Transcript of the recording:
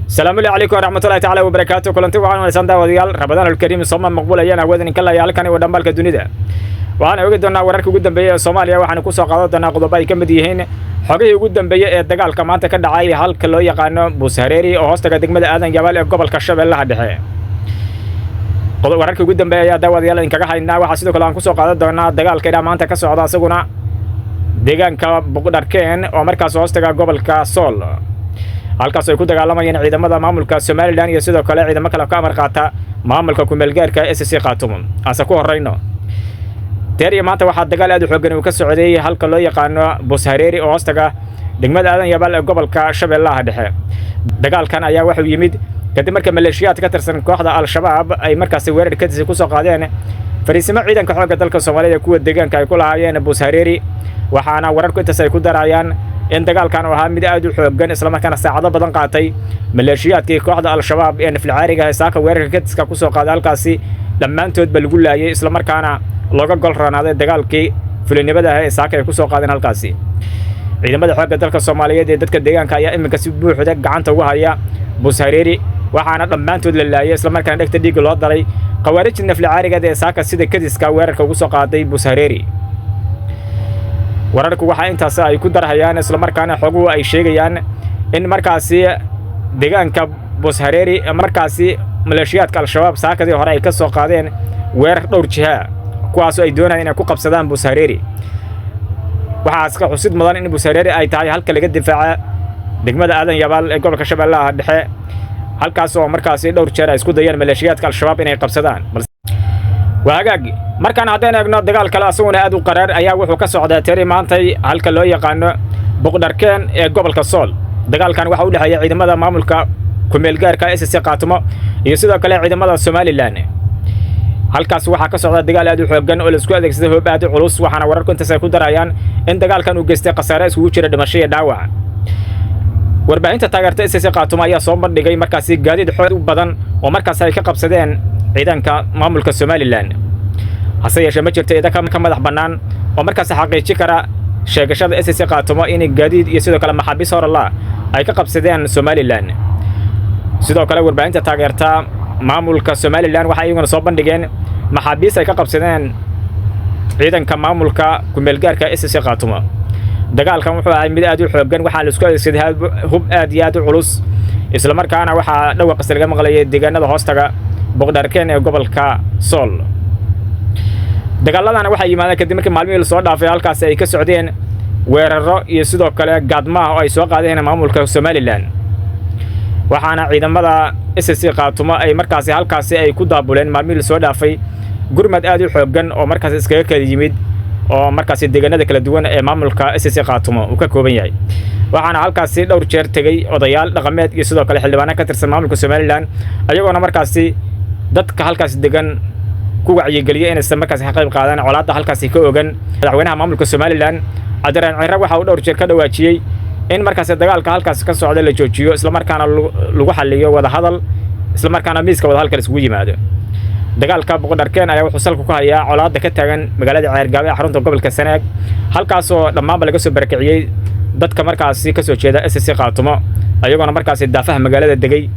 السلام عليكم ورحمة الله تعالى وبركاته. كلنتي waxaan wanaagsan daawadayaal Ramadaan al-Kariim Soomaa maqbuul ayaan awoodin in kala yaalkan iyo dhambalka dunida. Waxaan ugu doonaa wararka ugu dambeeyay ee Soomaaliya waxaan ku soo qaadan doonaa qodobo ay ka mid yihiin xogihii ugu dambeeyay ee dagaalka maanta ka dhacay halka loo yaqaano Buushareeri oo hoostaga degmada Aadan Jabaal ee gobolka Shabeellaha Dhexe. Wararka ugu dambeeyay ayaa daawadayaal in kaga haynaa waxa sidoo kale aan ku soo qaadan doonaa dagaalka ilaa maanta ka socda asaguna deegaanka Boqdarkeen oo markaas hoostaga gobolka Sool. halkaas ay ku dagaalamayeen ciidamada maamulka Somaliland iyo sidoo kale ciidamada kale ka amar qaata maamulka ku meelgaarka SSC Khaatumo asa ku horeyno teeriya maanta waxa dagaal aad u xooggan uu ka socday halka loo yaqaano Buushareeri oo hoostaga degmada Aadan Jabaal ee gobolka Shabeellaha Dhexe. dagaalkan ayaa wuxuu yimid kadib markii maleeshiyaad ka tirsan kooxda Al-Shabaab ay markaas weerar ka ku soo qaadeen fariisimo ciidanka xoogga dalka Soomaaliya kuwa deegaanka ay ku lahaayeen Buushareeri waxaana wararku intaas ay ku darayaan in dagaalkan oo ahaa mid aad u xooggan isla markaana saacado badan qaatay maleeshiyaadkii kooxda Al-Shabaab ee nafilcaariga saaka weerarka ka ku soo qaaday halkaasi dhammaantood ba lagu laayay isla markaana looga gol ranaaday dagaalkii fulinimada ah ee saaka ay ku soo qaadeen halkaasi. ciidamada xoogga dalka Soomaaliyeed ee dadka deegaanka ayaa iminka si buuxda gacanta ugu haya Buushareeri waxaana dhammaantood la laayay isla markaana dhagta dhiig loo dalay qawaarijta nafilcaariga ee saaka sida kadiska weerarka ugu soo qaaday Buushareeri. wararku waxa intaas ay ku darahayaan isla markaana xoguhu ay sheegayaan in markaasi deegaanka Buushareeri markaasi maleeshiyaadka Al-Shabaab saakadii hore ay ka soo qaadeen weerar dhowr jiha kuwaas oo ay doonayaan inay ku qabsadaan Buushareeri. waxaas ka xusid mudan in Buushareeri ay tahay halka laga difaaca degmada Aadan Jabaal ee gobolka Shabeellaha Dhexe halkaas oo markaasi dhowr jeer ay isku dayeen maleeshiyaadka Al-Shabaab inay qabsadaan. waagaagi markaan haddeen eegno dagaal kale asaguna aad u qaraar ayaa wuxuu ka socdaa teeri maantay halka loo yaqaano Boqdarkeen ee gobolka Sool. dagaalkan waxa u dhaxeeya ciidamada maamulka ku meelgaarka SSC Khaatumo iyo sidoo kale ciidamada Somaliland. halkaas waxa ka socda dagaal aad u xooggan oo la isku adeegsaday hoob aad u culus waxaana wararku intaas ay ku darayaan in dagaalkan uu geystay khasaare isugu jira dhimasho iyo dhaawac. warbaahinta taageerta SSC Khaatumo ayaa soo bandhigay markaasi gaadiid xoog u badan oo markaas ay ka qabsadeen ciidanka maamulka Somaliland. hase yeeshee ma jirto ciidan ka madax bannaan oo markaas xaqiijin kara sheegashada SSC Khaatumo in gaadiid iyo sidoo kale maxaabiis hor la ay ka qabsadeen Somaliland. sidoo kale warbaahinta taageerta maamulka Somaliland waxa ay soo bandhigeen maxaabiis ay ka qabsadeen ciidanka maamulka ku meelgaarka SSC Khaatumo. dagaalkan wuxuu ahaa mid aad u xooggan waxa la isku adeegsaday hub aad iyo aad u culus isla markaana waxa dhawaaq laga maqlayay deegaanada hoostaga Boqdarkeen ee gobolka Sool. dagaaladana waxa yimaadeen kadib markii maalmihii la soo dhaafay halkaas ay ka socdeen weeraro iyo sidoo kale gaadmaha oo ay soo qaadeen maamulka Somaliland. waxaana ciidamada SSC Khaatumo ay markaasi halkaasi ay ku daabuleen maalmihii la soo dhaafay gurmad aad u xooggan oo markaas iskaga kala yimid oo markaasi deegaanada kala duwan ee maamulka SSC Khaatumo uu ka kooban yahay. waxaana halkaasi dhowr jeer tagay odayaal dhaqameed iyo sidoo kale xildhibaano ka tirsan maamulka Somaliland ayagoona markaasi dadka halkaas degan ku wacyigeliyay inay markaasi ka qayb qaadaan colaadda halkaasi ka ogan. madaxweynaha maamulka Somaliland Cabdiraan Ciire waxa uu dhowr jeer ka dhawaajiyay in markaasi dagaalka halkaas ka socda la joojiyo isla markaana lagu xalliyo wada hadal isla markaana miiska wada halka isugu yimaado. dagaalka Boqdarkeen ayaa wuxuu salku ku hayaa colaadda ka taagan magaalada Ceergaabe ee xarunta gobolka Sanaag halkaas oo dhammaanba laga soo barakiciyay dadka markaasi ka soo jeeda SSC Khaatumo ayagoona markaasi daafaha magaalada degay